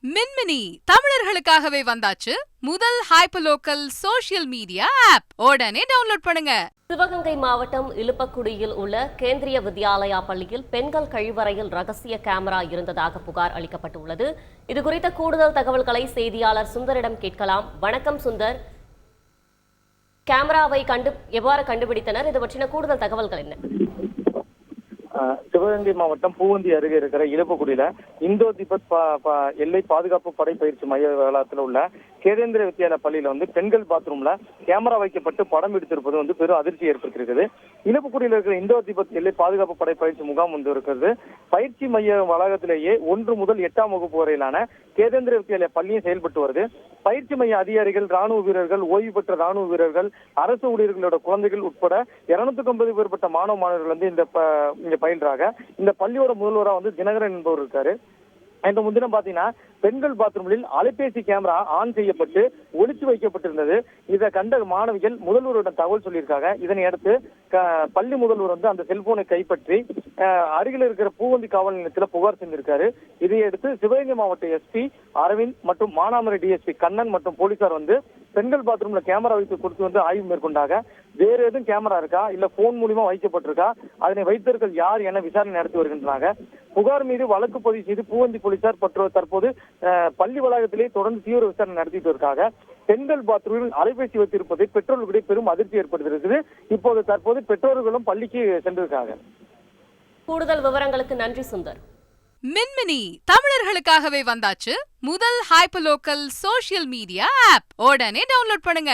மின்மினி தமிழர்களுக்காகவே வந்தாச்சு முதல் hyperlocal social media app. உடனே டவுன்லோட் பண்ணுங்க. சிவகங்கை மாவட்டம் இலுப்பக்குடியில் உள்ள கேந்திரிய வித்யாலயா பள்ளியில் பெண்கள் கழிவறையில் ரகசிய கேமரா இருந்ததாக புகார் அளிக்கப்பட்டுள்ளது. இதுகுறித்த கூடுதல் தகவல்களை செய்தியாளர் சுந்தரிடம் கேட்கலாம். வணக்கம் சுந்தர், கேமராவை எவ்வாறு கண்டுபிடித்தனர்? இது பற்றின கூடுதல் தகவல்கள் என்ன? சிவகங்கை மாவட்டம் பூவந்தி அருகே இருக்கிற இலுப்பக்குடியில இந்தோ திபெத் எல்லை பாதுகாப்பு படை பயிற்சி மைய வளாகத்தில் உள்ள கேந்திர வித்யாலயா பள்ளியில பெண்கள் பாத்ரூம்ல கேமரா வைக்கப்பட்டு படம் எடுத்திருப்பது பெரும் அதிர்ச்சி ஏற்பட்டிருக்கிறது. இலுப்பக்குடியில் இருக்கிற இந்தோ திபெத் எல்லை பாதுகாப்பு படை பயிற்சி முகாம் இருக்கிறது. பயிற்சி மைய வளாகத்திலேயே 1 முதல் 8ஆம் வகுப்பு வரையிலான கேந்திர வித்யாலயா பள்ளியும் செயல்பட்டு வருது. பயிற்சி மைய அதிகாரிகள், ராணுவ வீரர்கள், ஓய்வு பெற்ற ராணுவ வீரர்கள், அரசு ஊழியர்களோட குழந்தைகள் உட்பட 250 பேர்பட்ட மாணவ மாணவர்கள் இந்த பயின்றாங்க. இந்த பள்ளியோட முதல்வராக தினகரன் என்பவர் இருக்காரு. இந்த முன்தினம் பாத்தீங்கன்னா பெண்கள் பாத்ரூம்களில் அலைபேசி கேமரா ஆன் செய்யப்பட்டு ஒளிச்சு வைக்கப்பட்டிருந்தது. இதை கண்ட மாணவிகள் முதல்வரிடம் தகவல் சொல்லியிருக்காங்க. இதனை அடுத்து பள்ளி முதல்வர் அந்த செல்போனை கைப்பற்றி அருகில் இருக்கிற பூவந்தி காவல் நிலையத்தில் புகார் செஞ்சிருக்காரு. இதையடுத்து சிவகங்கை மாவட்ட எஸ்பி அரவிந்த் மற்றும் மானாமரை டிஎஸ்பி கண்ணன் மற்றும் போலீசார் பெண்கள் பாத்ரூம்ல கேமரா வைத்து கொடுத்து ஆய்வு மேற்கொண்டாங்க. வேற எதுவும் கேமரா இருக்கா, இல்ல போன் மூலியமா வைக்கப்பட்டிருக்கா, அதனை வைத்தவர்கள் யார் என விசாரணை நடத்தி வருகின்றனர். புகார் மீது வழக்கு பதிவு செய்து பூவந்தி போலீசார் தற்போது பள்ளி வளாகத்திலே தொடர்ந்து தீவிர விசாரணை நடத்திட்டு இருக்காங்க. பெண்கள் பாத்ரூமில் அலைபேசி வைத்திருப்பது பெற்றோர்களுடைய பெரும் அதிர்ச்சி ஏற்படுத்தியிருக்குது. தற்போது பெற்றோர்களும் பள்ளிக்கு சென்றிருக்காங்க. கூடுதல் விவரங்களுக்கு நன்றி சுந்தர். மின்மினி தமிழர்களுக்காகவே வந்தாச்சு முதல் ஹைப்பர்லோக்கல் சோஷியல் மீடியா ஆப். உடனே டவுன்லோட் பண்ணுங்க.